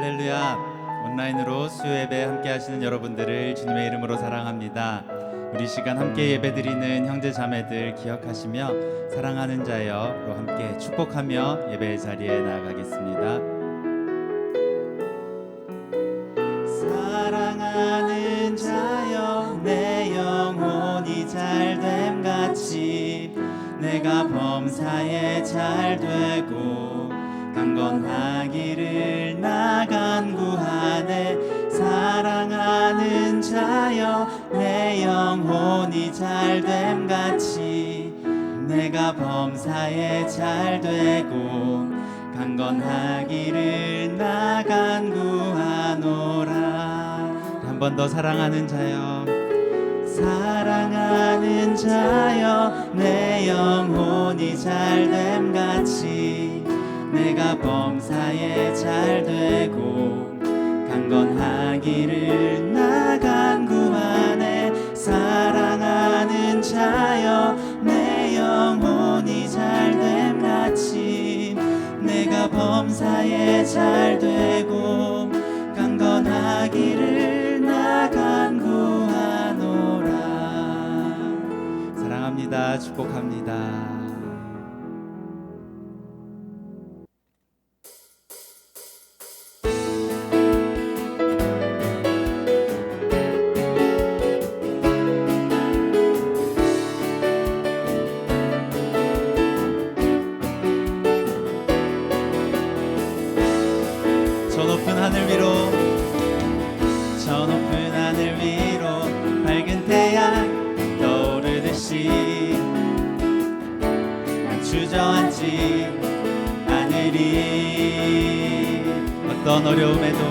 할렐루야. 온라인으로 수요 예배 함께 하시는 여러분들을 주님의 이름으로 사랑합니다. 우리 시간 함께 예배드리는 형제 자매들 기억하시며 사랑하는 자여로 함께 축복하며 예배의 자리에 나아가겠습니다. 사랑하는 자여 내 영혼이 잘됨 같이 내가 범사에 잘되고 강건하기를 나간 구하네. 사랑하는 자여 내 영혼이 잘됨 같이 내가 범사에 잘되고 강건하기를 나간 구하노라. 한 번 더 사랑하는 자여 사랑하는 자여 내 영혼이 잘됨 같이 내가 범사에 잘되고 강건하기를 나간 구하네. 사랑하는 자여 내 영혼이 잘됨 같이 내가 범사에 잘되고 강건하기를 나간 구하노라. 사랑합니다. 축복합니다. 저 높은 하늘 위로 밝은 태양 떠오르듯이 난 주저앉지 않으리. 어떤 어려움에도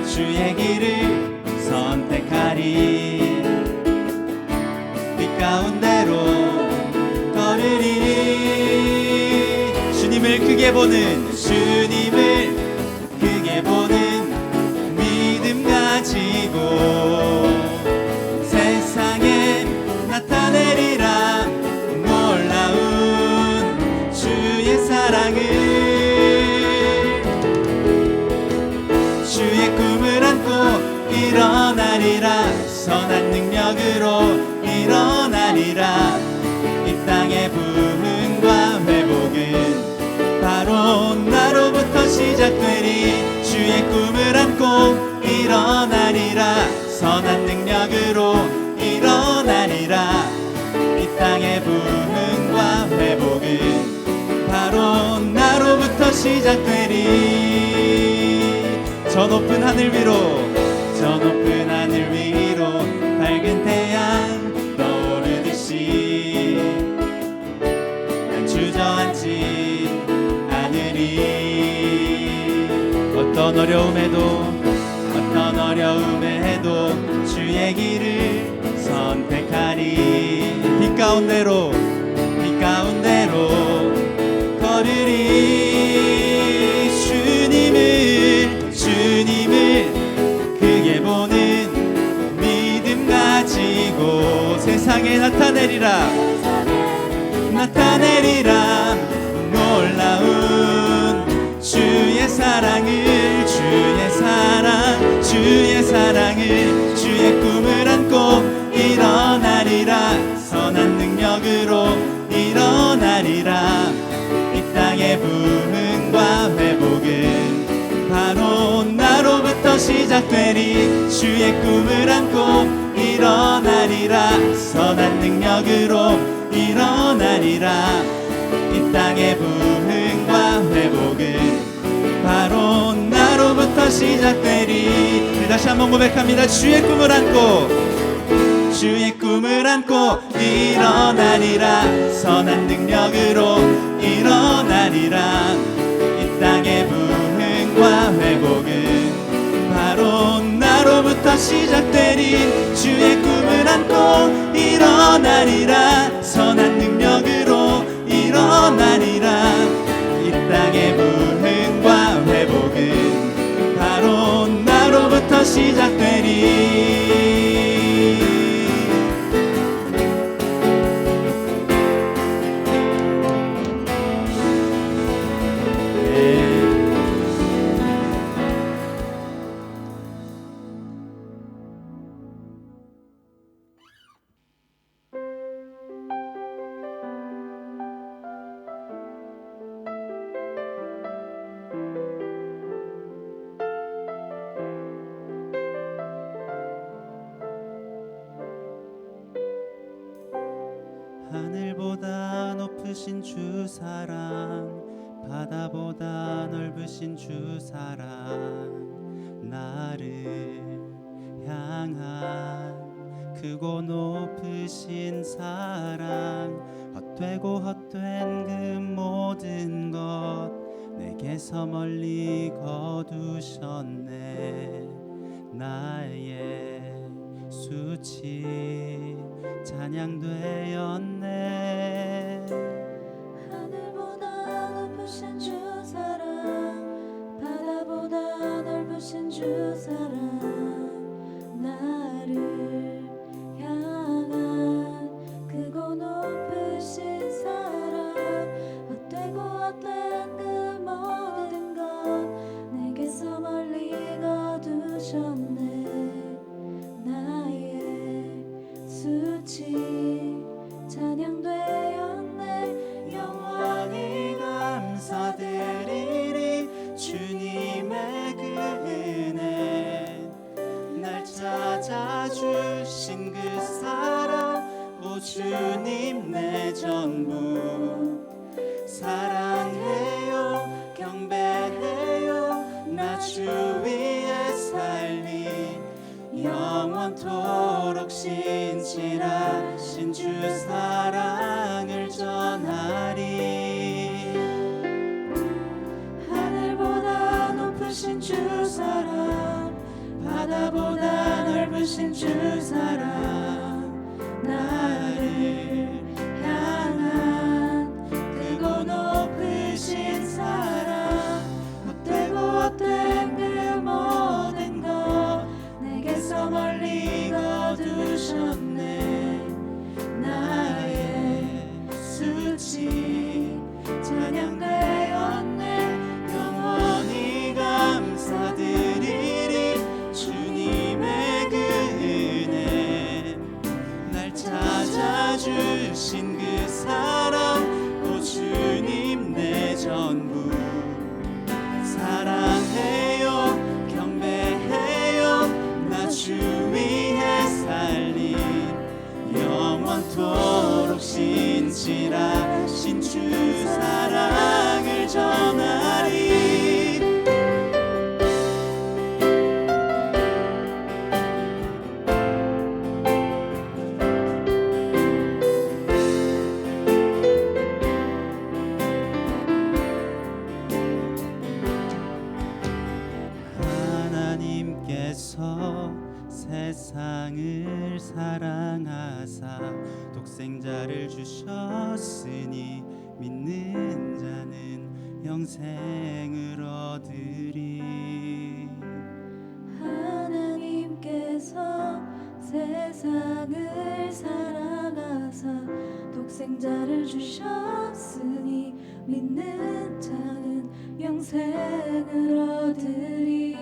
주의 길을 선택하리. 빛 가운데로 걸으리. 주님을 크게 보는 믿음 가지고 세상에 나타내리라. 놀라운 주의 사랑을 주의 꿈을 안고 일어나리라. 선한 능력으로 일어나리라. 이 땅의 부흥과 회복은 바로 나로부터 시작되리. 주의 꿈을 안고 일어나리라. 선한 능력으로 일어나리라. 이 땅의 부흥과 회복은 바로 나로부터 시작되리. 저 높은 하늘 위로 밝은 태양 떠오르듯이 난 주저앉지 않으리. 어떤 어려움에도 주의 길을 선택하리. 빛 가운데로 걸으리. 주님을 크게 보는 믿음 가지고 세상에 나타내리라. 놀라운 주의 사랑을 주의 꿈을 안고 일어나리라. 선한 능력으로 일어나리라. 이 땅의 부흥과 회복은 바로 나로부터 시작되리. 주의 꿈을 안고 일어나리라. 선한 능력으로 일어나리라. 이 땅의 부흥과 회복은 바로 나로부터 시작되리. 다시 한번 고백합니다. 주의 꿈을 안고 일어나리라. 선한 능력으로 일어나리라. 이 땅의 부흥과 회복은 바로 나로부터 시작되리. 주의 꿈을 안고 일어나리라. 선한 능력으로 일어나리라. 이 땅의 부흥과 회복은 바로 나로부터 시작되리. 하늘보다 높으신 주 사랑, 바다보다 넓으신 주 사랑, 나를 향한 크고 높으신 사랑, 헛되고 헛된 그 모든 것 내게서 멀리 거두셨네. 나의 수치 찬양되었네. 하늘보다 높으신 주 사랑, 바다보다 넓으신 주 사랑, 나를 향한 크고 높으신 사랑, 헛되고 헛된 그 모든 것 내게서 멀리 거두셨네. 나의 수치 찬양되었네. 영원히 감사드리리 주님의 그 은혜, 날 찾아주신 그 사랑, 오 주님 내 전부, 사랑해요 경배해요 나 주 위에 살리, 영원토록 신실하신 주 사랑을 전하리. 하늘보다 높으신 주 사랑, 바다보다 넓으신 주 사랑, 나를 향한 크고 높으신 사랑, 헛되고 헛된 그 모든 것 내게서 멀리 거두셨네. 나의 수치 찬양되었네. 영원히 감사드리리 주님의 그 은혜, 날 찾아주신 그 사랑, 오 주님 내 전부, 사랑해요 경배해요 나 주 위에 살리, 영원토록 신실하신 주 사랑을 전하리. 하나님께서 세상을 사랑하사 독생자를 주셨으니 믿는 자는 영생을 얻으리. 하나님께서 세상을 사랑하사 독생자를 주셨으니 믿는 자는 영생을 얻으리.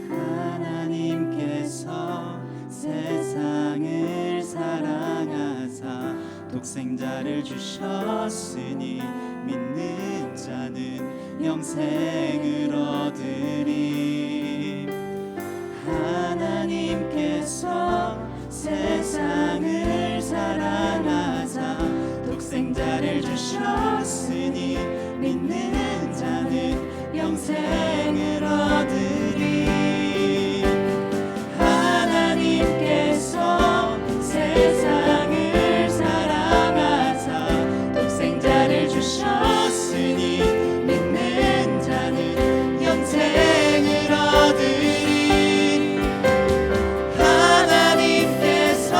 하나님께서 세상을 사랑하사 독생자를 주셨으니 믿는 자는 영생을 얻으리. 하나님께서 세상을 사랑하사 독생자를 주셨으니 믿는 자는 영생을 얻으리. 하나님께서 세상을 사랑하사 독생자를 주셨으니 믿는 자는 영생을 얻으리. 하나님께서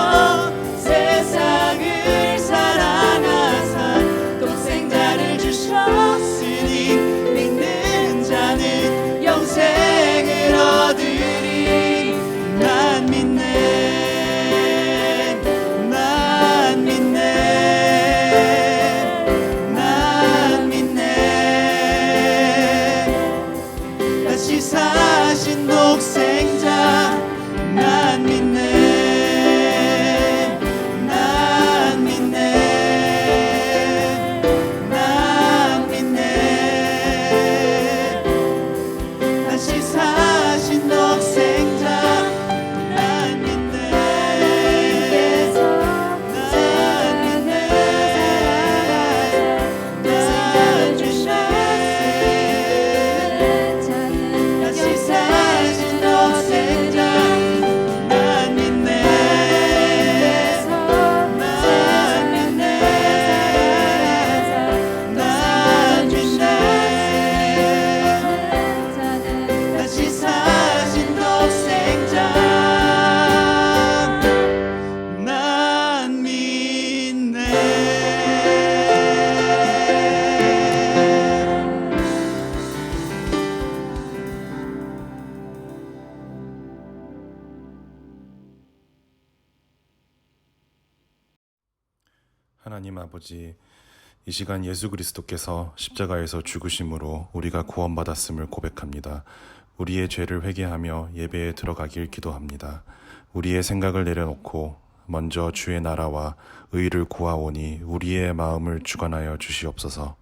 하나님 아버지, 이 시간 예수 그리스도께서 십자가에서 죽으심으로 우리가 구원받았음을 고백합니다. 우리의 죄를 회개하며 예배에 들어가길 기도합니다. 우리의 생각을 내려놓고 먼저 주의 나라와 의를 구하오니 우리의 마음을 주관하여 주시옵소서.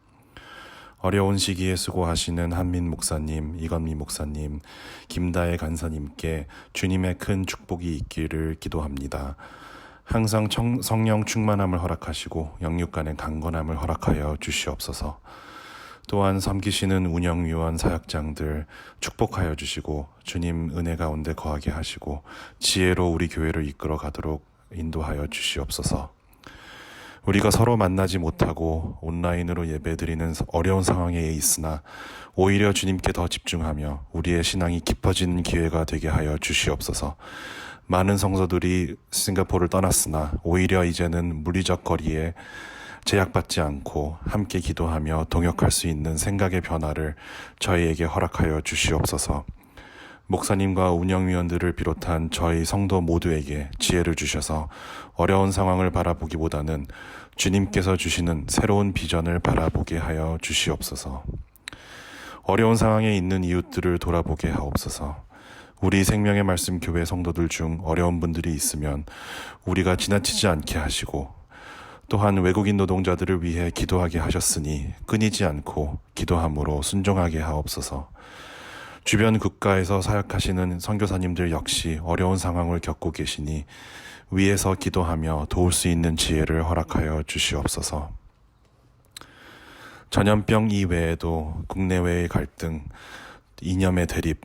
어려운 시기에 수고하시는 한민 목사님, 이건미 목사님, 김다혜 간사님께 주님의 큰 축복이 있기를 기도합니다. 항상 성령 충만함을 허락하시고 영육 간의 강건함을 허락하여 주시옵소서. 또한 섬기시는 운영위원 사역장들 축복하여 주시고 주님 은혜 가운데 거하게 하시고 지혜로 우리 교회를 이끌어 가도록 인도하여 주시옵소서. 우리가 서로 만나지 못하고 온라인으로 예배드리는 어려운 상황에 있으나 오히려 주님께 더 집중하며 우리의 신앙이 깊어지는 기회가 되게 하여 주시옵소서. 많은 성도들이 싱가포르를 떠났으나 오히려 이제는 물리적 거리에 제약받지 않고 함께 기도하며 동역할 수 있는 생각의 변화를 저희에게 허락하여 주시옵소서. 목사님과 운영위원들을 비롯한 저희 성도 모두에게 지혜를 주셔서 어려운 상황을 바라보기보다는 주님께서 주시는 새로운 비전을 바라보게 하여 주시옵소서. 어려운 상황에 있는 이웃들을 돌아보게 하옵소서. 우리 생명의 말씀 교회 성도들 중 어려운 분들이 있으면 우리가 지나치지 않게 하시고 또한 외국인 노동자들을 위해 기도하게 하셨으니 끊이지 않고 기도함으로 순종하게 하옵소서. 주변 국가에서 사역하시는 선교사님들 역시 어려운 상황을 겪고 계시니 위에서 기도하며 도울 수 있는 지혜를 허락하여 주시옵소서. 전염병 이외에도 국내외의 갈등, 이념의 대립,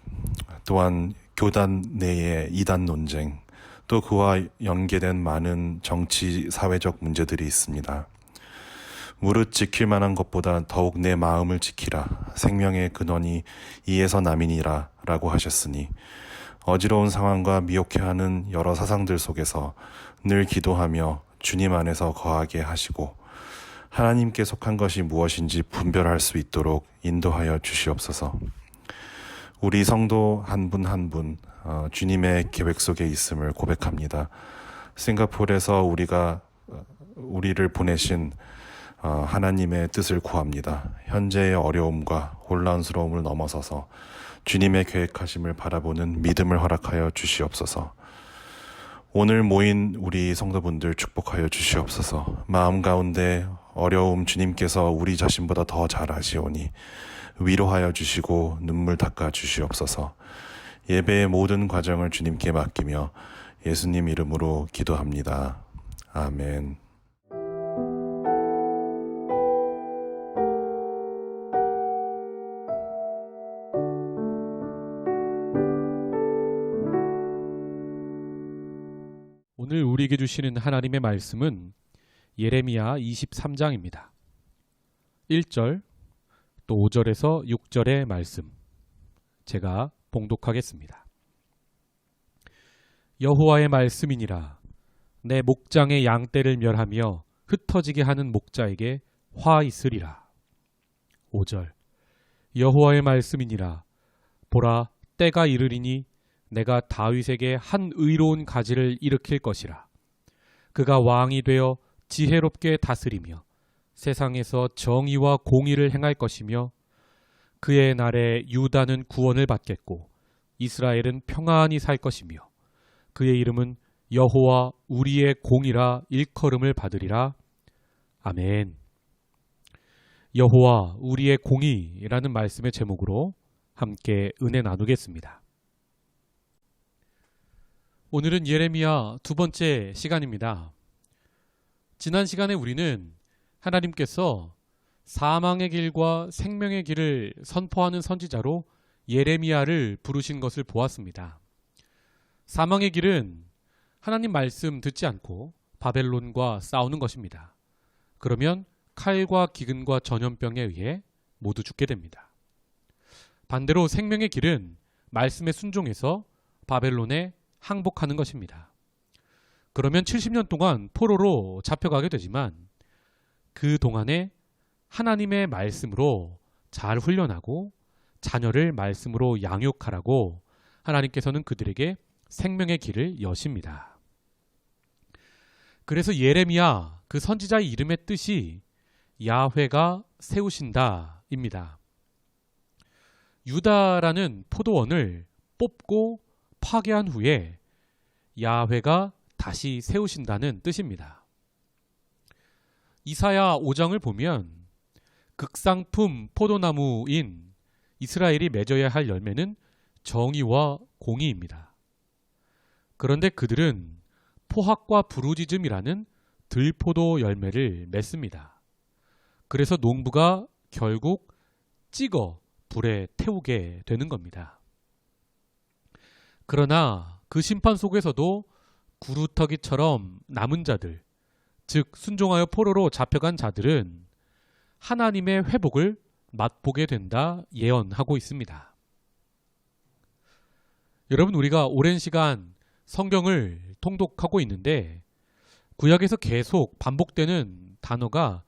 또한 교단 내의 이단 논쟁, 또 그와 연계된 많은 정치, 사회적 문제들이 있습니다. 무릇 지킬 만한 것보다 더욱 내 마음을 지키라. 생명의 근원이 이에서 남이니라 라고 하셨으니 어지러운 상황과 미혹해하는 여러 사상들 속에서 늘 기도하며 주님 안에서 거하게 하시고 하나님께 속한 것이 무엇인지 분별할 수 있도록 인도하여 주시옵소서. 우리 성도 한 분 한 분 주님의 계획 속에 있음을 고백합니다. 싱가포르에서 우리를 보내신 하나님의 뜻을 구합니다. 현재의 어려움과 혼란스러움을 넘어서서 주님의 계획하심을 바라보는 믿음을 허락하여 주시옵소서. 오늘 모인 우리 성도분들 축복하여 주시옵소서. 마음 가운데 어려움 주님께서 우리 자신보다 더 잘 아시오니 위로하여 주시고 눈물 닦아 주시옵소서. 예배의 모든 과정을 주님께 맡기며 예수님 이름으로 기도합니다. 아멘. 오늘 우리에게 주시는 하나님의 말씀은 예레미야 23장입니다. 1절 또 5절에서 6절의 말씀 제가 봉독하겠습니다. 여호와의 말씀이니라. 내 목장의 양떼를 멸하며 흩어지게 하는 목자에게 화 있으리라. 5절 여호와의 말씀이니라. 보라, 때가 이르리니 내가 다윗에게 한 의로운 가지를 일으킬 것이라. 그가 왕이 되어 지혜롭게 다스리며 세상에서 정의와 공의를 행할 것이며 그의 날에 유다는 구원을 받겠고 이스라엘은 평안히 살 것이며 그의 이름은 여호와 우리의 공이라 일컬음을 받으리라. 아멘. 여호와 우리의 공의라는 말씀의 제목으로 함께 은혜 나누겠습니다. 오늘은 예레미야 두 번째 시간입니다. 지난 시간에 우리는 하나님께서 사망의 길과 생명의 길을 선포하는 선지자로 예레미야를 부르신 것을 보았습니다. 사망의 길은 하나님 말씀 듣지 않고 바벨론과 싸우는 것입니다. 그러면 칼과 기근과 전염병에 의해 모두 죽게 됩니다. 반대로 생명의 길은 말씀에 순종해서 바벨론에 항복하는 것입니다. 그러면 70년 동안 포로로 잡혀가게 되지만 그 동안에 하나님의 말씀으로 잘 훈련하고 자녀를 말씀으로 양육하라고 하나님께서는 그들에게 생명의 길을 여십니다. 그래서 예레미야 그 선지자의 이름의 뜻이 야훼가 세우신다입니다. 유다라는 포도원을 뽑고 파괴한 후에 야훼가 다시 세우신다는 뜻입니다. 이사야 5장을 보면 극상품 포도나무인 이스라엘이 맺어야 할 열매는 정의와 공의입니다. 그런데 그들은 포학과 부르짖음이라는 들포도 열매를 맺습니다. 그래서 농부가 결국 찍어 불에 태우게 되는 겁니다. 그러나 그 심판 속에서도 구루터기처럼 남은 자들, 즉 순종하여 포로로 잡혀간 자들은 하나님의 회복을 맛보게 된다 예언하고 있습니다. 여러분, 우리가 오랜 시간 성경을 통독하고 있는데 구약에서 계속 반복되는 단어가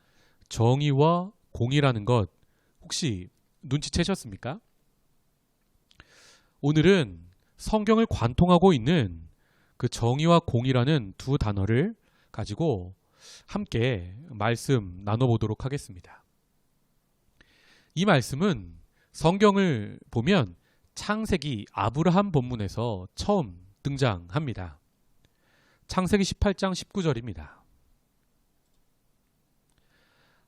정의와 공의라는 것 혹시 눈치채셨습니까? 오늘은 성경을 관통하고 있는 그 정의와 공의라는 두 단어를 가지고 함께 말씀 나눠보도록 하겠습니다. 이 말씀은 성경을 보면 창세기 아브라함 본문에서 처음 등장합니다. 창세기 18장 19절입니다.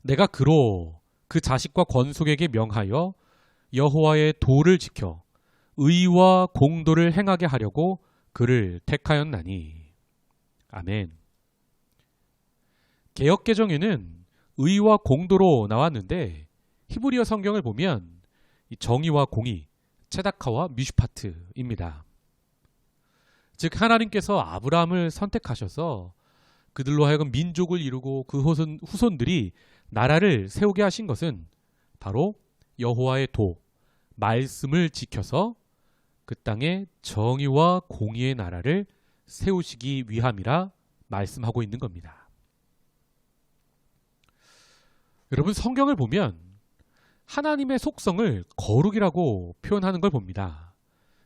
내가 그로 그 자식과 권속에게 명하여 여호와의 도를 지켜 의와 공도를 행하게 하려고 그를 택하였나니. 아멘. 개역개정에는 의와 공도로 나왔는데 히브리어 성경을 보면 이 정의와 공의, 체다카와 미슈파트입니다. 즉 하나님께서 아브라함을 선택하셔서 그들로 하여금 민족을 이루고 그 후손들이 나라를 세우게 하신 것은 바로 여호와의 도, 말씀을 지켜서 그 땅에 정의와 공의의 나라를 세우시기 위함이라 말씀하고 있는 겁니다. 여러분, 성경을 보면 하나님의 속성을 거룩이라고 표현하는 걸 봅니다.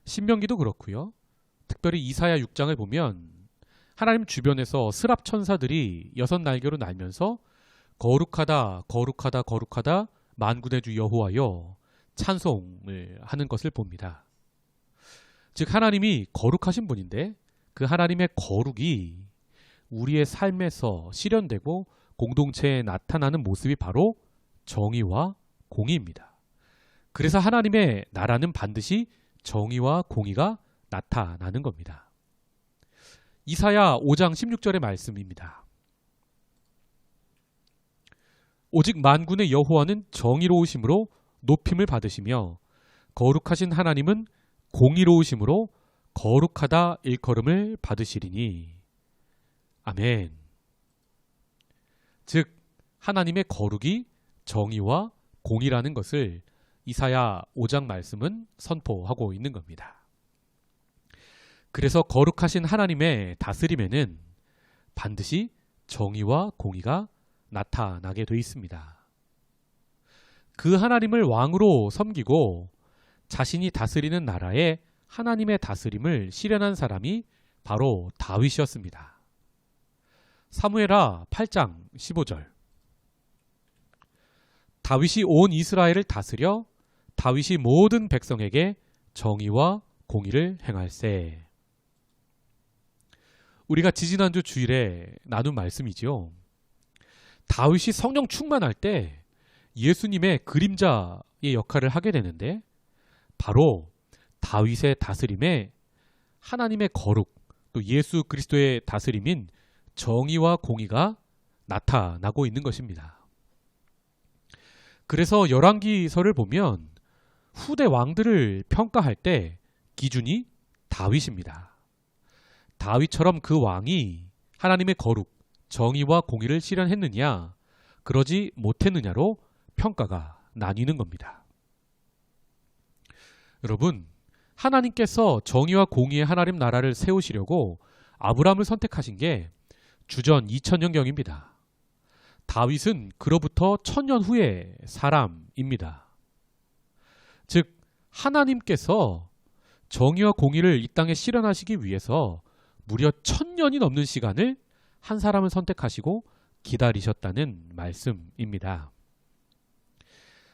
신명기도 그렇고요. 특별히 이사야 6장을 보면 하나님 주변에서 스랍 천사들이 6날개로 날면서 거룩하다 거룩하다 거룩하다 만군의 주 여호와여 찬송을 하는 것을 봅니다. 즉 하나님이 거룩하신 분인데 그 하나님의 거룩이 우리의 삶에서 실현되고 공동체에 나타나는 모습이 바로 정의와 공의입니다. 그래서 하나님의 나라는 반드시 정의와 공의가 나타나는 겁니다. 이사야 5장 16절의 말씀입니다. 오직 만군의 여호와는 정의로우심으로 높임을 받으시며 거룩하신 하나님은 공의로우심으로 거룩하다 일컬음을 받으시리니. 아멘. 즉 하나님의 거룩이 정의와 공의라는 것을 이사야 5장 말씀은 선포하고 있는 겁니다. 그래서 거룩하신 하나님의 다스림에는 반드시 정의와 공의가 나타나게 되어 있습니다. 그 하나님을 왕으로 섬기고 자신이 다스리는 나라에 하나님의 다스림을 실현한 사람이 바로 다윗이었습니다. 사무엘하 8장 15절. 다윗이 온 이스라엘을 다스려 다윗이 모든 백성에게 정의와 공의를 행할세. 우리가 지지난주 주일에 나눈 말씀이지요. 다윗이 성령 충만할 때 예수님의 그림자의 역할을 하게 되는데 바로 다윗의 다스림에 하나님의 거룩, 또 예수 그리스도의 다스림인 정의와 공의가 나타나고 있는 것입니다. 그래서 열왕기서를 보면 후대 왕들을 평가할 때 기준이 다윗입니다. 다윗처럼 그 왕이 하나님의 거룩, 정의와 공의를 실현했느냐, 그러지 못했느냐로 평가가 나뉘는 겁니다. 여러분, 하나님께서 정의와 공의의 하나님 나라를 세우시려고 아브라함을 선택하신 게 주전 2000년경입니다. 다윗은 그로부터 1000년 후의 사람입니다. 즉 하나님께서 정의와 공의를 이 땅에 실현하시기 위해서 무려 1000년이 넘는 시간을 한 사람을 선택하시고 기다리셨다는 말씀입니다.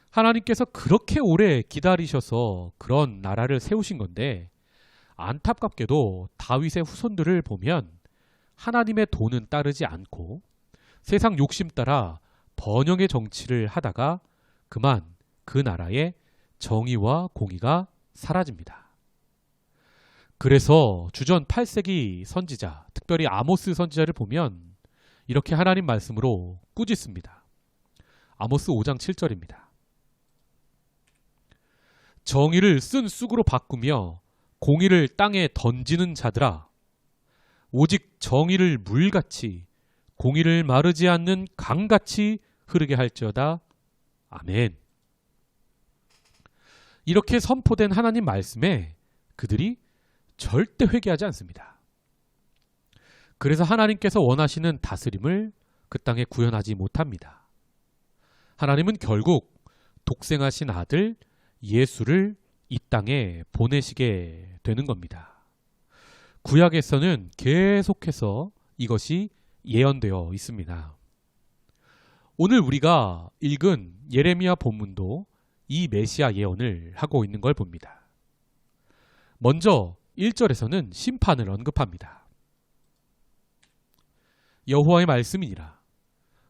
하나님께서 그렇게 오래 기다리셔서 그런 나라를 세우신 건데 안타깝게도 다윗의 후손들을 보면 하나님의 도는 따르지 않고 세상 욕심 따라 번영의 정치를 하다가 그만 그 나라의 정의와 공의가 사라집니다. 그래서 주전 8세기 선지자, 특별히 아모스 선지자를 보면 이렇게 하나님 말씀으로 꾸짖습니다. 아모스 5장 7절입니다. 정의를 쓴 쑥으로 바꾸며 공의를 땅에 던지는 자들아, 오직 정의를 물같이 공의를 마르지 않는 강같이 흐르게 할지어다. 아멘. 이렇게 선포된 하나님 말씀에 그들이 절대 회개하지 않습니다. 그래서 하나님께서 원하시는 다스림을 그 땅에 구현하지 못합니다. 하나님은 결국 독생하신 아들 예수를 이 땅에 보내시게 되는 겁니다. 구약에서는 계속해서 이것이 예언되어 있습니다. 오늘 우리가 읽은 예레미야 본문도 이 메시아 예언을 하고 있는 걸 봅니다. 먼저 1절에서는 심판을 언급합니다. 여호와의 말씀이니라.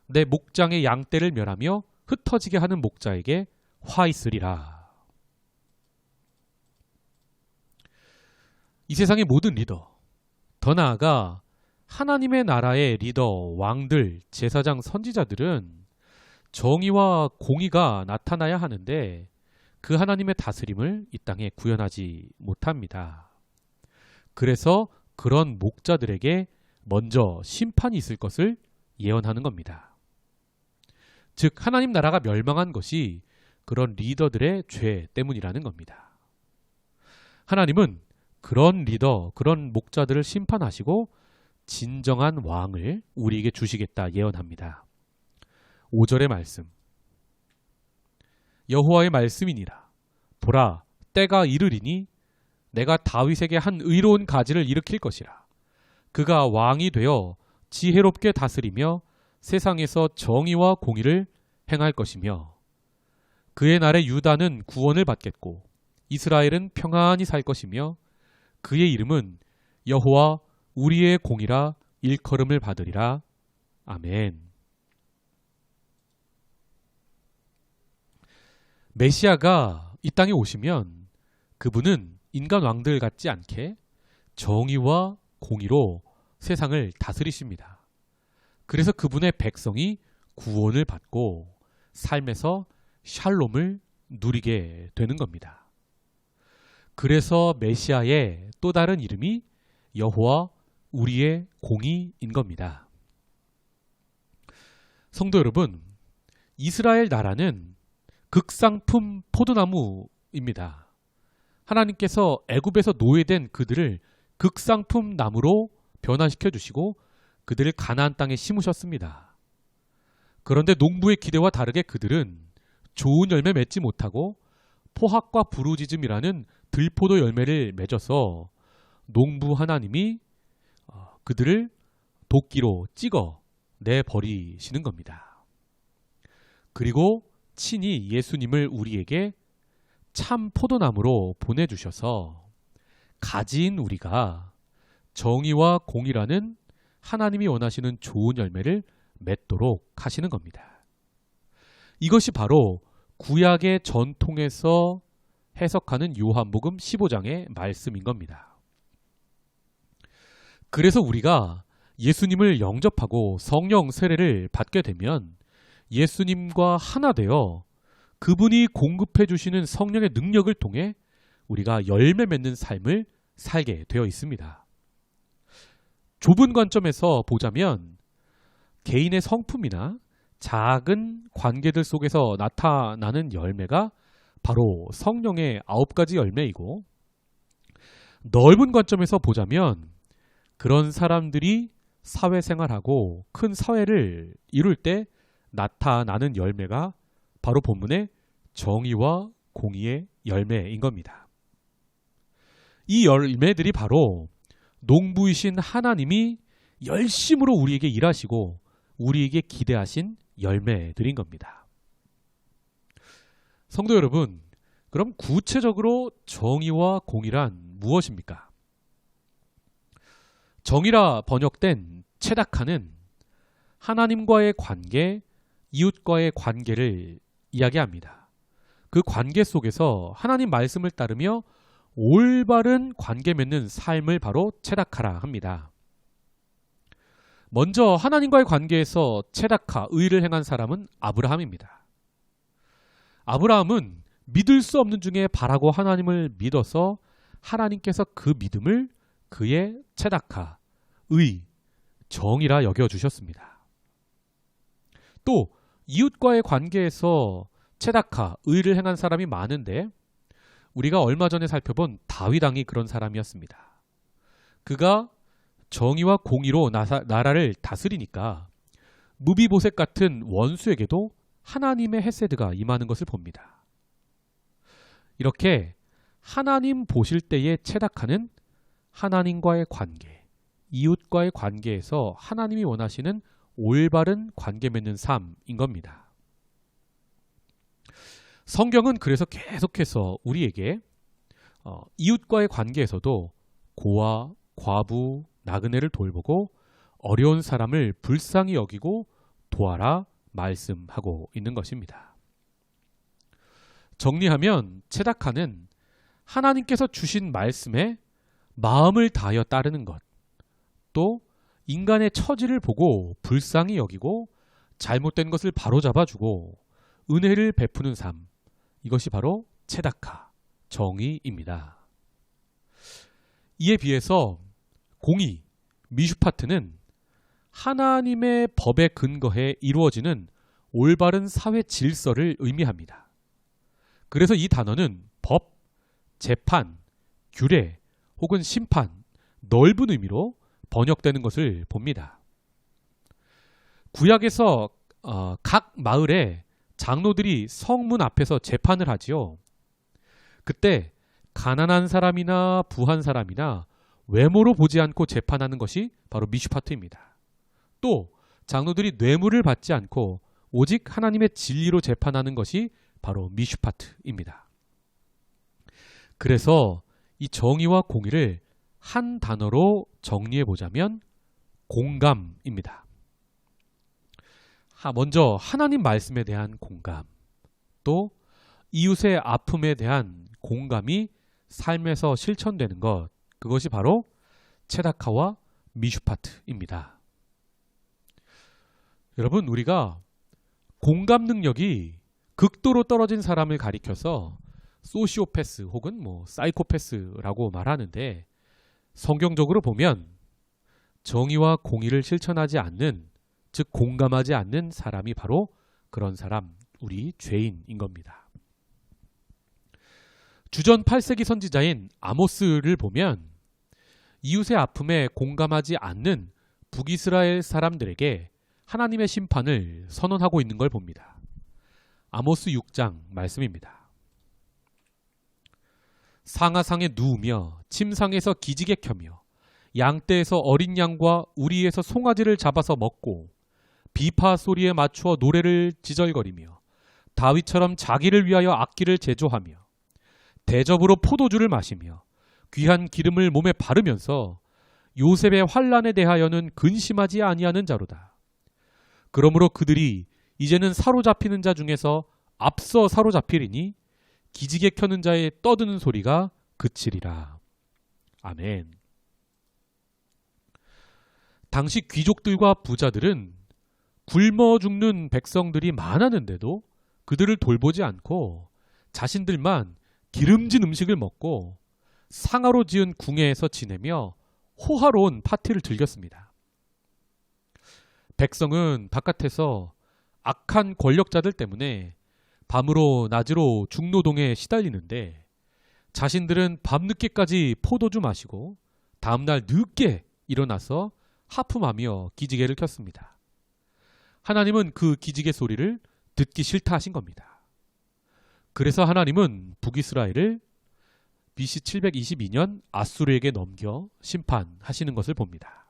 내 목장의 양떼를 멸하며 흩어지게 하는 목자에게 화 있으리라. 이 세상의 모든 리더, 더 나아가 하나님의 나라의 리더, 왕들, 제사장, 선지자들은 정의와 공의가 나타나야 하는데 그 하나님의 다스림을 이 땅에 구현하지 못합니다. 그래서 그런 목자들에게 먼저 심판이 있을 것을 예언하는 겁니다. 즉 하나님 나라가 멸망한 것이 그런 리더들의 죄 때문이라는 겁니다. 하나님은 그런 리더, 그런 목자들을 심판하시고 진정한 왕을 우리에게 주시겠다 예언합니다. 5절의 말씀. 여호와의 말씀이니라. 보라, 때가 이르리니 내가 다윗에게 한 의로운 가지를 일으킬 것이라. 그가 왕이 되어 지혜롭게 다스리며 세상에서 정의와 공의를 행할 것이며 그의 날에 유다는 구원을 받겠고 이스라엘은 평안히 살 것이며 그의 이름은 여호와 우리의 공이라 일컬음을 받으리라. 아멘. 메시아가 이 땅에 오시면 그분은 인간 왕들 같지 않게 정의와 공의로 세상을 다스리십니다. 그래서 그분의 백성이 구원을 받고 삶에서 샬롬을 누리게 되는 겁니다. 그래서 메시아의 또 다른 이름이 여호와 우리의 공의인 겁니다. 성도 여러분, 이스라엘 나라는 극상품 포도나무입니다. 하나님께서 애굽에서 노예된 그들을 극상품 나무로 변화시켜 주시고 그들을 가나안 땅에 심으셨습니다. 그런데 농부의 기대와 다르게 그들은 좋은 열매 맺지 못하고 포학과 부르짖음이라는 들포도 열매를 맺어서 농부 하나님이 그들을 도끼로 찍어 내버리시는 겁니다. 그리고 친히 예수님을 우리에게 참 포도나무로 보내주셔서 가지인 우리가 정의와 공의라는 하나님이 원하시는 좋은 열매를 맺도록 하시는 겁니다. 이것이 바로 구약의 전통에서 해석하는 요한복음 15장의 말씀인 겁니다. 그래서 우리가 예수님을 영접하고 성령 세례를 받게 되면 예수님과 하나 되어 그분이 공급해 주시는 성령의 능력을 통해 우리가 열매 맺는 삶을 살게 되어 있습니다. 좁은 관점에서 보자면 개인의 성품이나 작은 관계들 속에서 나타나는 열매가 바로 성령의 9가지 열매이고, 넓은 관점에서 보자면 그런 사람들이 사회생활하고 큰 사회를 이룰 때 나타나는 열매가 바로 본문의 정의와 공의의 열매인 겁니다. 이 열매들이 바로 농부이신 하나님이 열심으로 우리에게 일하시고 우리에게 기대하신 열매들인 겁니다. 성도 여러분, 그럼 구체적으로 정의와 공의란 무엇입니까? 정의라 번역된 체다카는 하나님과의 관계, 이웃과의 관계를 이야기합니다. 그 관계 속에서 하나님 말씀을 따르며 올바른 관계 맺는 삶을 바로 체다카라 합니다. 먼저 하나님과의 관계에서 체다카, 의를 행한 사람은 아브라함입니다. 아브라함은 믿을 수 없는 중에 바라고 하나님을 믿어서 하나님께서 그 믿음을 그의 체다카, 의, 정이라 여겨주셨습니다. 또 이웃과의 관계에서 체다카, 의를 행한 사람이 많은데 우리가 얼마 전에 살펴본 다윗 왕이 그런 사람이었습니다. 그가 정의와 공의로 나라를 다스리니까 무비보셋 같은 원수에게도 하나님의 헤세드가 임하는 것을 봅니다. 이렇게 하나님 보실 때의 체다카는 하나님과의 관계, 이웃과의 관계에서 하나님이 원하시는 올바른 관계 맺는 삶인 겁니다. 성경은 그래서 계속해서 우리에게 이웃과의 관계에서도 고아, 과부, 나그네를 돌보고 어려운 사람을 불쌍히 여기고 도와라 말씀하고 있는 것입니다. 정리하면 체다카는 하나님께서 주신 말씀에 마음을 다하여 따르는 것, 또 인간의 처지를 보고 불쌍히 여기고 잘못된 것을 바로잡아주고 은혜를 베푸는 삶, 이것이 바로 체다카, 정의입니다. 이에 비해서 공의, 미슈파트는 하나님의 법에 근거해 이루어지는 올바른 사회 질서를 의미합니다. 그래서 이 단어는 법, 재판, 규례 혹은 심판, 넓은 의미로 번역되는 것을 봅니다. 구약에서 각 마을에 장로들이 성문 앞에서 재판을 하지요. 그때 가난한 사람이나 부한 사람이나 외모로 보지 않고 재판하는 것이 바로 미슈파트입니다. 또 장로들이 뇌물을 받지 않고 오직 하나님의 진리로 재판하는 것이 바로 미슈파트입니다. 그래서 이 정의와 공의를 한 단어로 정리해 보자면 공감입니다. 먼저 하나님 말씀에 대한 공감, 또 이웃의 아픔에 대한 공감이 삶에서 실천되는 것, 그것이 바로 체다카와 미슈파트입니다. 여러분, 우리가 공감 능력이 극도로 떨어진 사람을 가리켜서 소시오패스 혹은 사이코패스라고 말하는데, 성경적으로 보면 정의와 공의를 실천하지 않는, 즉 공감하지 않는 사람이 바로 그런 사람, 우리 죄인인 겁니다. 주전 8세기 선지자인 아모스를 보면 이웃의 아픔에 공감하지 않는 북이스라엘 사람들에게 하나님의 심판을 선언하고 있는 걸 봅니다. 아모스 6장 말씀입니다. 상하상에 누우며 침상에서 기지개 켜며 양떼에서 어린 양과 우리에서 송아지를 잡아서 먹고 비파 소리에 맞추어 노래를 지절거리며 다윗처럼 자기를 위하여 악기를 제조하며 대접으로 포도주를 마시며 귀한 기름을 몸에 바르면서 요셉의 환난에 대하여는 근심하지 아니하는 자로다. 그러므로 그들이 이제는 사로잡히는 자 중에서 앞서 사로잡히리니 기지개 켜는 자의 떠드는 소리가 그치리라. 아멘. 당시 귀족들과 부자들은 굶어 죽는 백성들이 많았는데도 그들을 돌보지 않고 자신들만 기름진 음식을 먹고 상아로 지은 궁에서 지내며 호화로운 파티를 즐겼습니다. 백성은 바깥에서 악한 권력자들 때문에 밤으로 낮으로 중노동에 시달리는데 자신들은 밤늦게까지 포도주 마시고 다음날 늦게 일어나서 하품하며 기지개를 켰습니다. 하나님은 그 기지개 소리를 듣기 싫다 하신 겁니다. 그래서 하나님은 북이스라엘을 BC 722년 아수르에게 넘겨 심판하시는 것을 봅니다.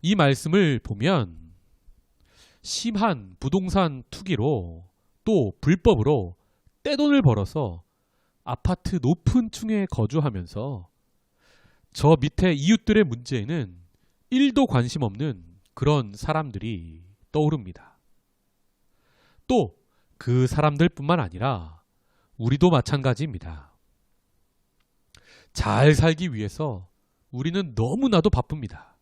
이 말씀을 보면 심한 부동산 투기로 또 불법으로 떼돈을 벌어서 아파트 높은 층에 거주하면서 저 밑에 이웃들의 문제에는 1도 관심 없는 그런 사람들이 떠오릅니다. 또 그 사람들뿐만 아니라 우리도 마찬가지입니다. 잘 살기 위해서 우리는 너무나도 바쁩니다.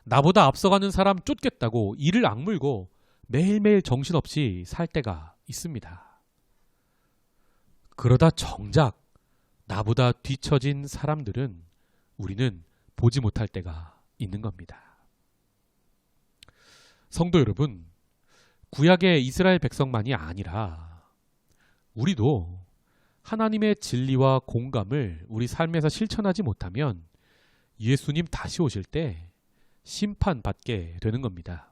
나보다 앞서가는 사람 쫓겠다고 이를 악물고 매일매일 정신없이 살 때가 있습니다. 그러다 정작 나보다 뒤처진 사람들은 우리는 보지 못할 때가 있는 겁니다. 성도 여러분, 구약의 이스라엘 백성만이 아니라 우리도 하나님의 진리와 공감을 우리 삶에서 실천하지 못하면 예수님 다시 오실 때 심판받게 되는 겁니다.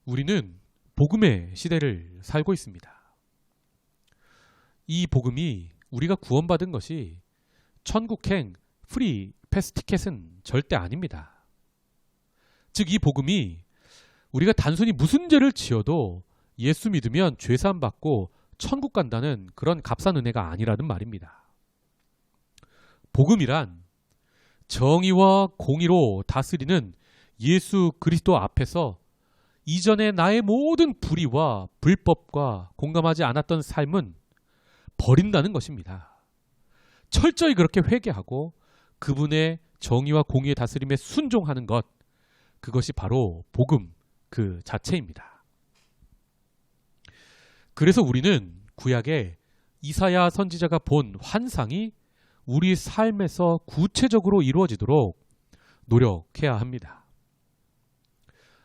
우리는 복음의 시대를 살고 있습니다. 이 복음이 우리가 구원받은 것이 천국행 프리 패스 티켓은 절대 아닙니다. 즉 이 복음이 우리가 단순히 무슨 죄를 지어도 예수 믿으면 죄사함 받고 천국 간다는 그런 값싼 은혜가 아니라는 말입니다. 복음이란 정의와 공의로 다스리는 예수 그리스도 앞에서 이전에 나의 모든 불의와 불법과 공감하지 않았던 삶은 버린다는 것입니다. 철저히 그렇게 회개하고 그분의 정의와 공의의 다스림에 순종하는 것, 그것이 바로 복음 그 자체입니다. 그래서 우리는 구약의 이사야 선지자가 본 환상이 우리 삶에서 구체적으로 이루어지도록 노력해야 합니다.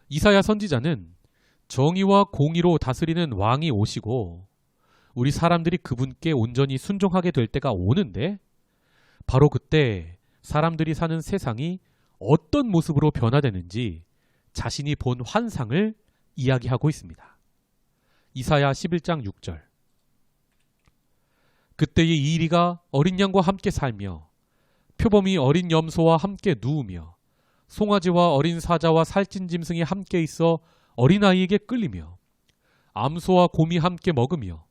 이사야 선지자는 정의와 공의로 다스리는 왕이 오시고 우리 사람들이 그분께 온전히 순종하게 될 때가 오는데 바로 그때 사람들이 사는 세상이 어떤 모습으로 변화되는지 자신이 본 환상을 이야기하고 있습니다. 이사야 11장 6절. 그때의 이리가 어린 양과 함께 살며 표범이 어린 염소와 함께 누우며 송아지와 어린 사자와 살찐 짐승이 함께 있어 어린아이에게 끌리며 암소와 곰이 함께 먹으며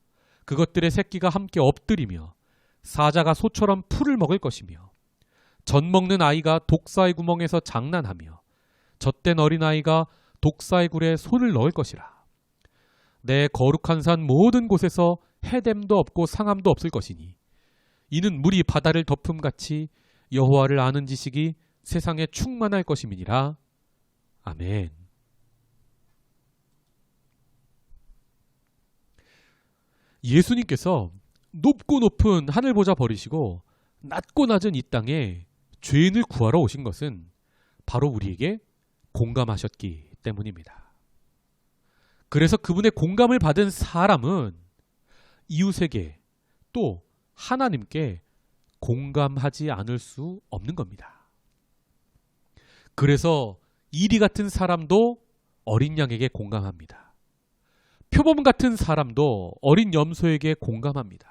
그것들의 새끼가 함께 엎드리며 사자가 소처럼 풀을 먹을 것이며 젖 먹는 아이가 독사의 구멍에서 장난하며 젖된 어린아이가 독사의 굴에 손을 넣을 것이라. 내 거룩한 산 모든 곳에서 해됨도 없고 상함도 없을 것이니 이는 물이 바다를 덮음같이 여호와를 아는 지식이 세상에 충만할 것임이니라. 아멘. 예수님께서 높고 높은 하늘 보좌 버리시고 낮고 낮은 이 땅에 죄인을 구하러 오신 것은 바로 우리에게 공감하셨기 때문입니다. 그래서 그분의 공감을 받은 사람은 이웃에게 또 하나님께 공감하지 않을 수 없는 겁니다. 그래서 이리 같은 사람도 어린 양에게 공감합니다. 표범 같은 사람도 어린 염소에게 공감합니다.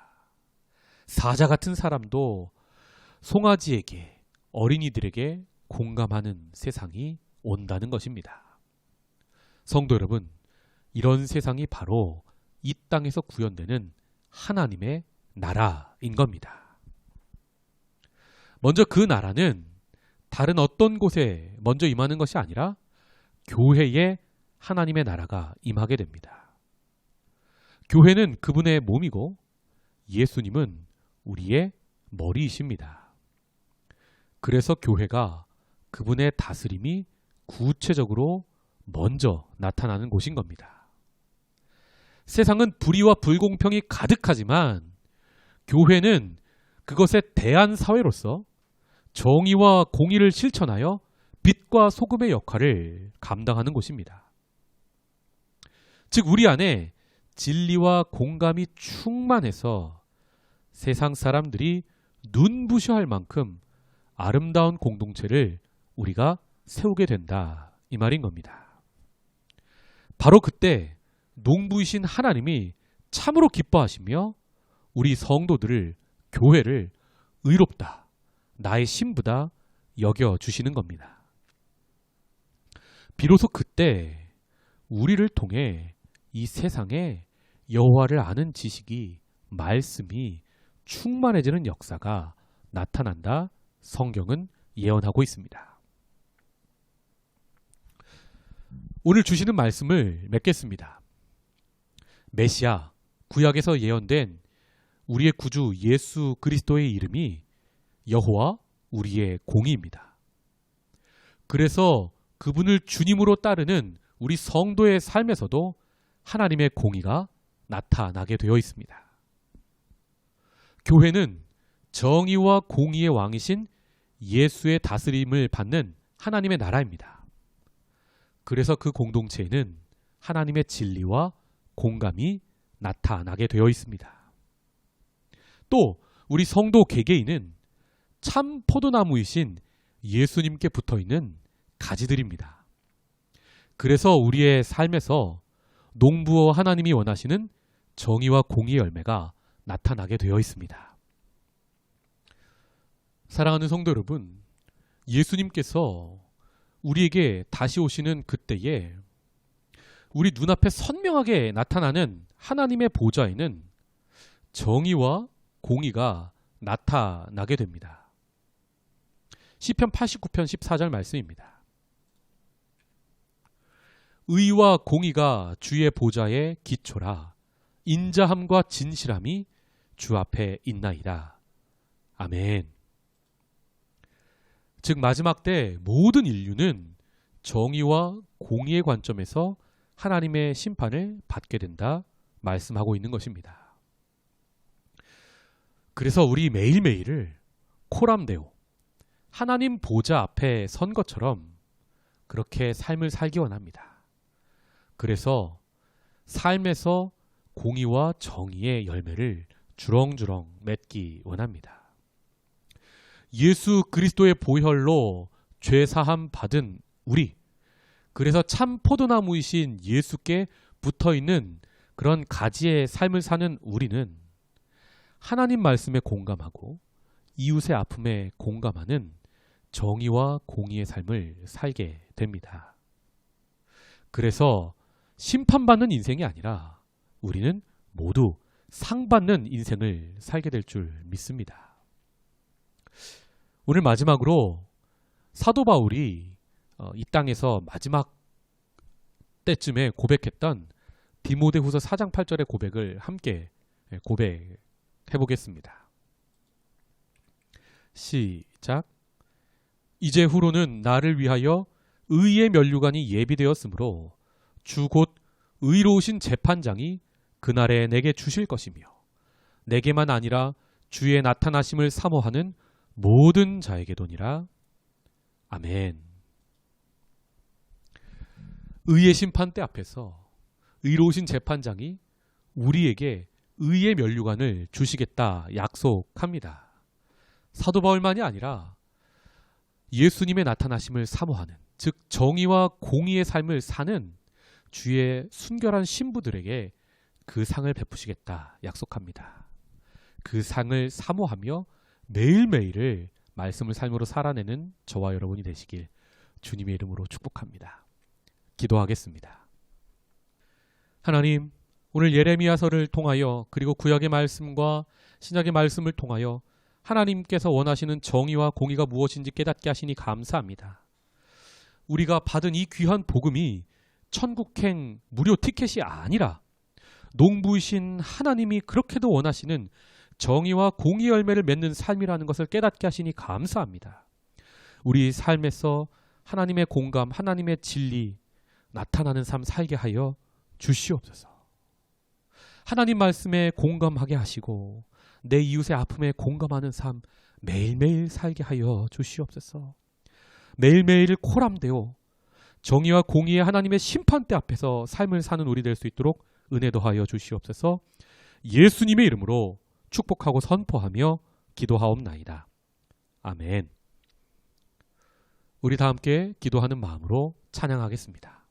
사자 같은 사람도 송아지에게, 어린이들에게 공감하는 세상이 온다는 것입니다. 성도 여러분, 이런 세상이 바로 이 땅에서 구현되는 하나님의 나라인 겁니다. 먼저 그 나라는 다른 어떤 곳에 먼저 임하는 것이 아니라 교회에 하나님의 나라가 임하게 됩니다. 교회는 그분의 몸이고 예수님은 우리의 머리이십니다. 그래서 교회가 그분의 다스림이 구체적으로 먼저 나타나는 곳인 겁니다. 세상은 불의와 불공평이 가득하지만 교회는 그것에 대한 사회로서 정의와 공의를 실천하여 빛과 소금의 역할을 감당하는 곳입니다. 즉 우리 안에 진리와 공감이 충만해서 세상 사람들이 눈부셔할 만큼 아름다운 공동체를 우리가 세우게 된다, 이 말인 겁니다. 바로 그때 농부이신 하나님이 참으로 기뻐하시며 우리 성도들을, 교회를 의롭다, 나의 신부다 여겨주시는 겁니다. 비로소 그때 우리를 통해 이 세상에 여호와를 아는 지식이, 말씀이 충만해지는 역사가 나타난다. 성경은 예언하고 있습니다. 오늘 주시는 말씀을 맺겠습니다. 메시아, 구약에서 예언된 우리의 구주 예수 그리스도의 이름이 여호와, 우리의 공의입니다. 그래서 그분을 주님으로 따르는 우리 성도의 삶에서도 하나님의 공의가 나타나게 되어 있습니다. 교회는 정의와 공의의 왕이신 예수의 다스림을 받는 하나님의 나라입니다. 그래서 그 공동체에는 하나님의 진리와 공감이 나타나게 되어 있습니다. 또 우리 성도 개개인은 참 포도나무이신 예수님께 붙어있는 가지들입니다. 그래서 우리의 삶에서 농부와 하나님이 원하시는 정의와 공의의 열매가 나타나게 되어 있습니다. 사랑하는 성도 여러분, 예수님께서 우리에게 다시 오시는 그때에 우리 눈앞에 선명하게 나타나는 하나님의 보좌에는 정의와 공의가 나타나게 됩니다. 시편 89편 14절 말씀입니다. 의와 공의가 주의 보좌의 기초라. 인자함과 진실함이 주 앞에 있나이다. 아멘. 즉 마지막 때 모든 인류는 정의와 공의의 관점에서 하나님의 심판을 받게 된다 말씀하고 있는 것입니다. 그래서 우리 매일매일을 코람데오, 하나님 보좌 앞에 선 것처럼 그렇게 삶을 살기 원합니다. 그래서 삶에서 공의와 정의의 열매를 주렁주렁 맺기 원합니다. 예수 그리스도의 보혈로 죄사함 받은 우리, 그래서 참 포도나무이신 예수께 붙어있는 그런 가지의 삶을 사는 우리는 하나님 말씀에 공감하고 이웃의 아픔에 공감하는 정의와 공의의 삶을 살게 됩니다. 그래서 심판받는 인생이 아니라 우리는 모두 상받는 인생을 살게 될 줄 믿습니다. 오늘 마지막으로 사도 바울이 이 땅에서 마지막 때쯤에 고백했던 디모데후서 4장 8절의 고백을 함께 고백해 보겠습니다. 시작. 이제 후로는 나를 위하여 의의 면류관이 예비되었으므로 주 곧 의로우신 재판장이 그날에 내게 주실 것이며 내게만 아니라 주의 나타나심을 사모하는 모든 자에게도니라. 아멘. 의의 심판대 앞에서 의로우신 재판장이 우리에게 의의 면류관을 주시겠다 약속합니다. 사도 바울만이 아니라 예수님의 나타나심을 사모하는, 즉 정의와 공의의 삶을 사는 주의 순결한 신부들에게 그 상을 베푸시겠다 약속합니다. 그 상을 사모하며 매일매일을 말씀을 삶으로 살아내는 저와 여러분이 되시길 주님의 이름으로 축복합니다. 기도하겠습니다. 하나님, 오늘 예레미야서를 통하여 그리고 구약의 말씀과 신약의 말씀을 통하여 하나님께서 원하시는 정의와 공의가 무엇인지 깨닫게 하시니 감사합니다. 우리가 받은 이 귀한 복음이 천국행 무료 티켓이 아니라 농부이신 하나님이 그렇게도 원하시는 정의와 공의 열매를 맺는 삶이라는 것을 깨닫게 하시니 감사합니다. 우리 삶에서 하나님의 공감, 하나님의 진리 나타나는 삶 살게 하여 주시옵소서. 하나님 말씀에 공감하게 하시고 내 이웃의 아픔에 공감하는 삶 매일매일 살게 하여 주시옵소서. 매일매일 코람되어 정의와 공의의 하나님의 심판대 앞에서 삶을 사는 우리 될 수 있도록 은혜 더하여 주시옵소서. 예수님의 이름으로 축복하고 선포하며 기도하옵나이다. 아멘. 우리 다 함께 기도하는 마음으로 찬양하겠습니다.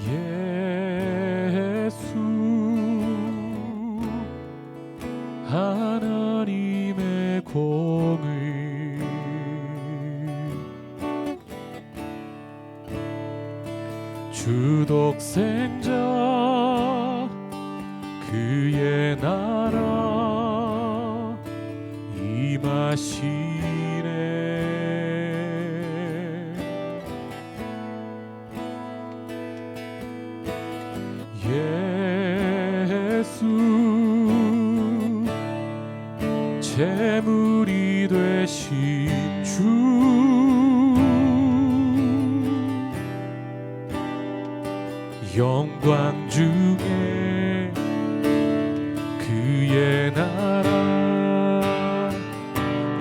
예수 독생자 그의 나라 임하시네. 예수 제물이 되신 주 영광 중에 그의 나라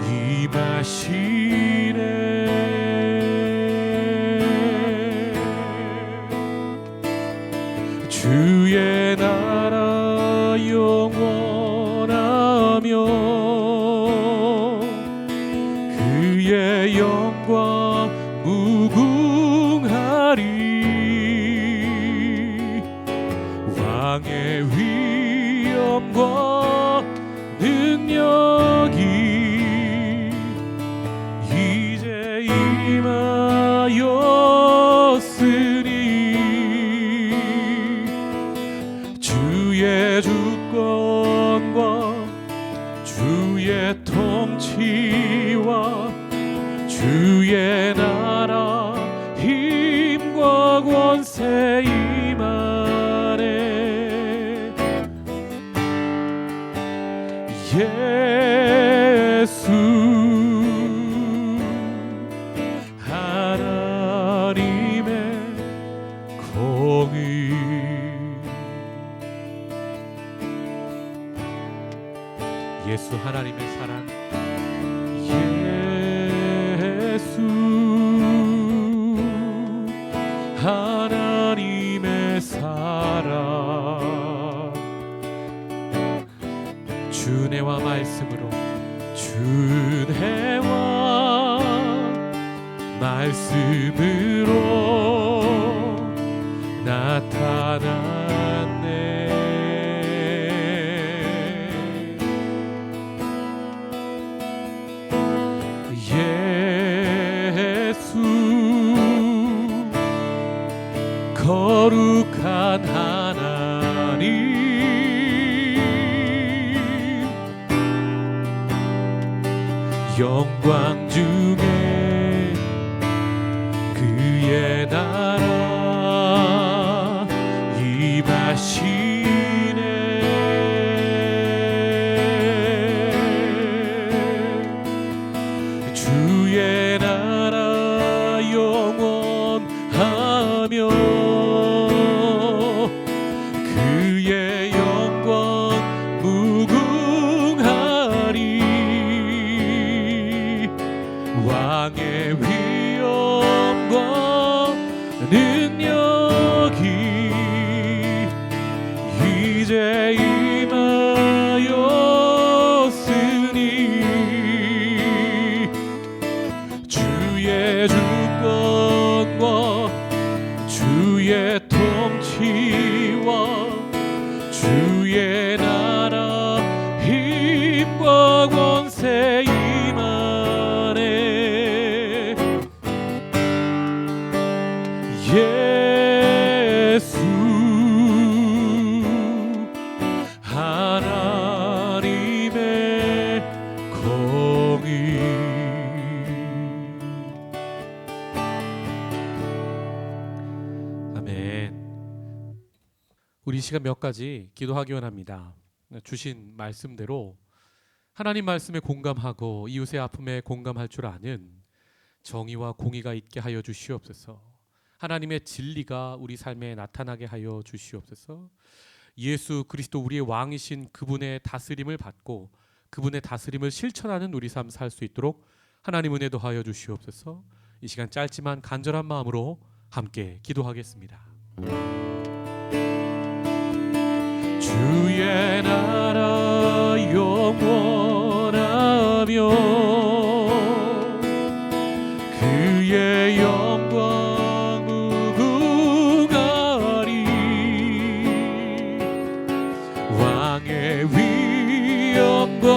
임하시네. 주의 나라 영원하며 그의 영광 무궁하리. 왕의 위엄과 능력이 이제 임하였으니 주의 주권과 주의 통치와 주의 나라 힘과 권세 임하네. 예수 하나님의 공의. 예수 하나님의 사랑. 예수 하나님의 사랑. 주내와 말씀으로 주내와 말씀으로 나타났네. 예수 거룩한 하나님 영광 중에 그의 나라 임하시네. 주의 나라 영원하며 그의 영광 무궁하리. 왕의 위엄과 능력이 이제 임하였으니 주의 주권과 주의 통치와 주의 나라 힘과 권세 임하네. 예수 하나님의 공의. 아멘. 우리 이 시간 몇 가지 기도하기 원합니다. 주신 말씀대로 하나님 말씀에 공감하고 이웃의 아픔에 공감할 줄 아는 정의와 공의가 있게 하여 주시옵소서. 하나님의 진리가 우리 삶에 나타나게 하여 주시옵소서. 예수 그리스도 우리의 왕이신 그분의 다스림을 받고 그분의 다스림을 실천하는 우리 삶 살 수 있도록 하나님 은혜 더하여 주시옵소서. 이 시간 짧지만 간절한 마음으로 함께 기도하겠습니다. 주의 나라 영원하며 그의 영광 무궁하리. 왕의 위엄과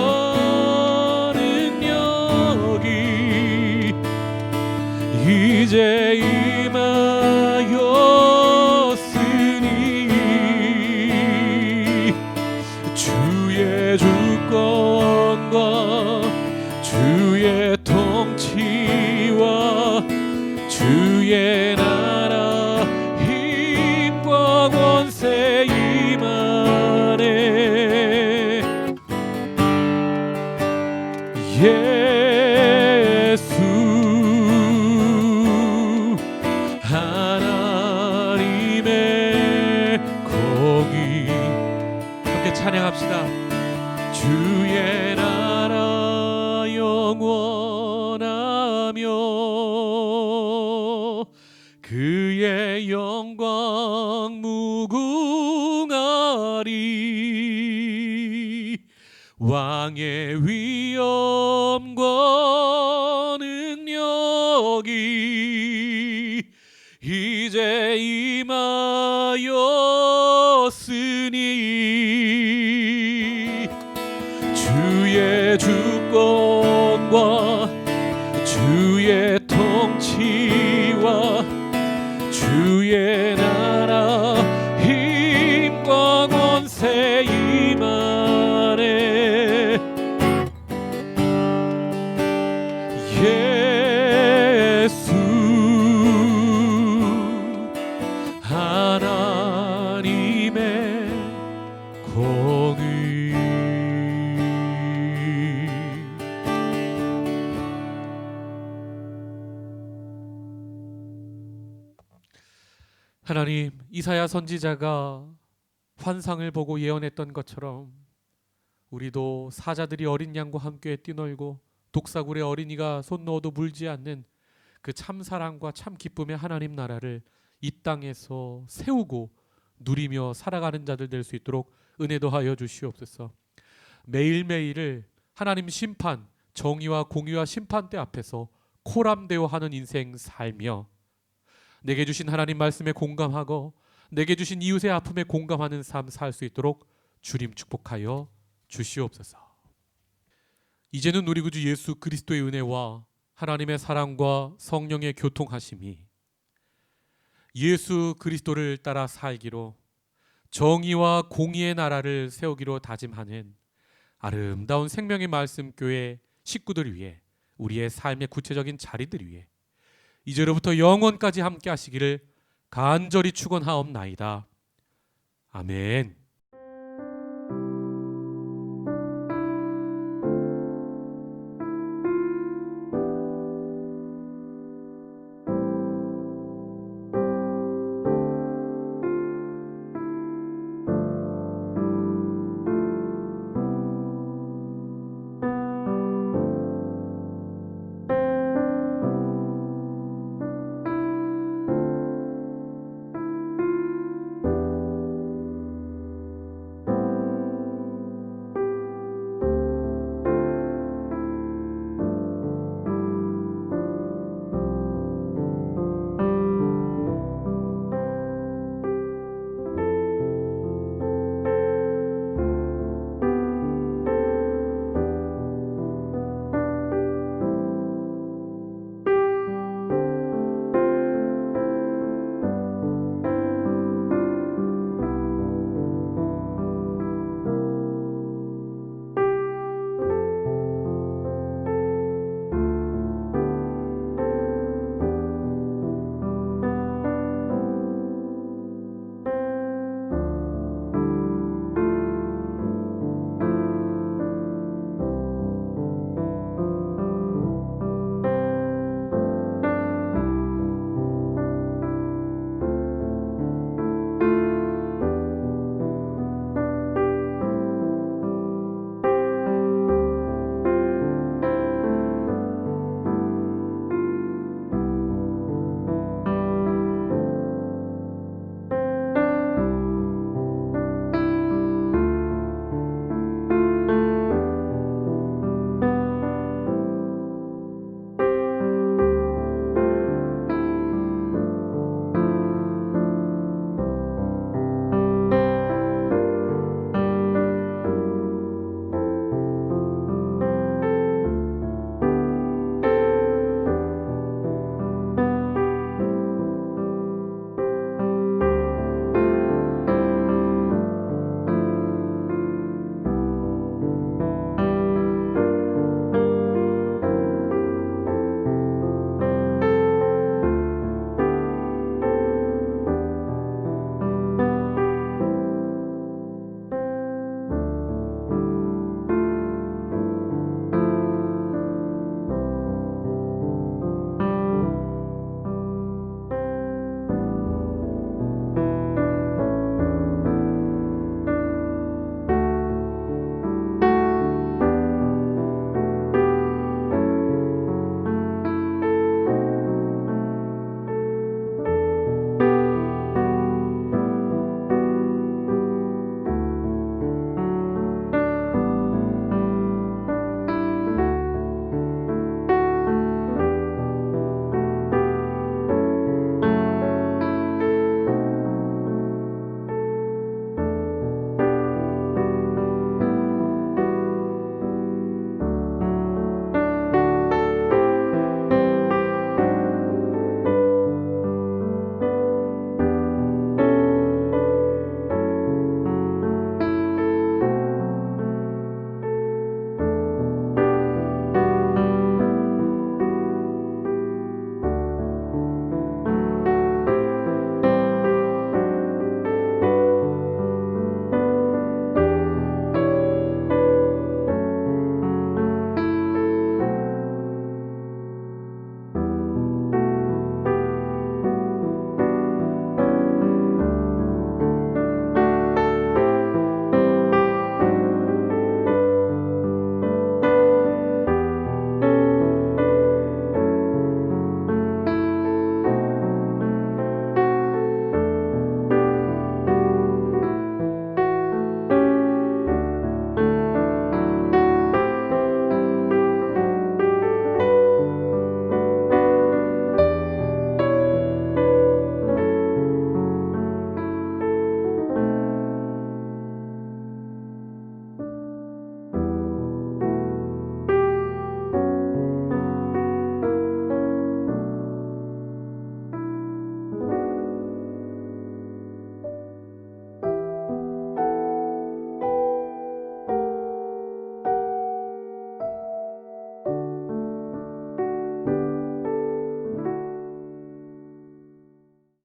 능력이 이제 임하였으니 예수 하나님의 공의. 함께 찬양합시다. 주의 나라 영원하며 그의 영광 무궁하리. 왕의 위엄과 능력이 이제 임하였으니 주의 주권과 주의 통치와 주의 나라 힘과 권세 임하네. 예수 하나님의 공의. 하나님, 이사야 선지자가 환상을 보고 예언했던 것처럼 우리도 사자들이 어린 양과 함께 뛰놀고 독사굴의 어린이가 손 넣어도 물지 않는 그 참 사랑과 참 기쁨의 하나님 나라를 이 땅에서 세우고 누리며 살아가는 자들 될 수 있도록 은혜 더하여 주시옵소서. 매일매일을 하나님 심판, 정의와 공의와 심판대 앞에서 코람되어 하는 인생 살며 내게 주신 하나님 말씀에 공감하고 내게 주신 이웃의 아픔에 공감하는 삶 살 수 있도록 주님 축복하여 주시옵소서. 이제는 우리 구주 예수 그리스도의 은혜와 하나님의 사랑과 성령의 교통하심이 예수 그리스도를 따라 살기로 정의와 공의의 나라를 세우기로 다짐하는 아름다운 생명의 말씀 교회 식구들 위해 우리의 삶의 구체적인 자리들 위해 이제로부터 영원까지 함께 하시기를 간절히 축원하옵나이다. 아멘.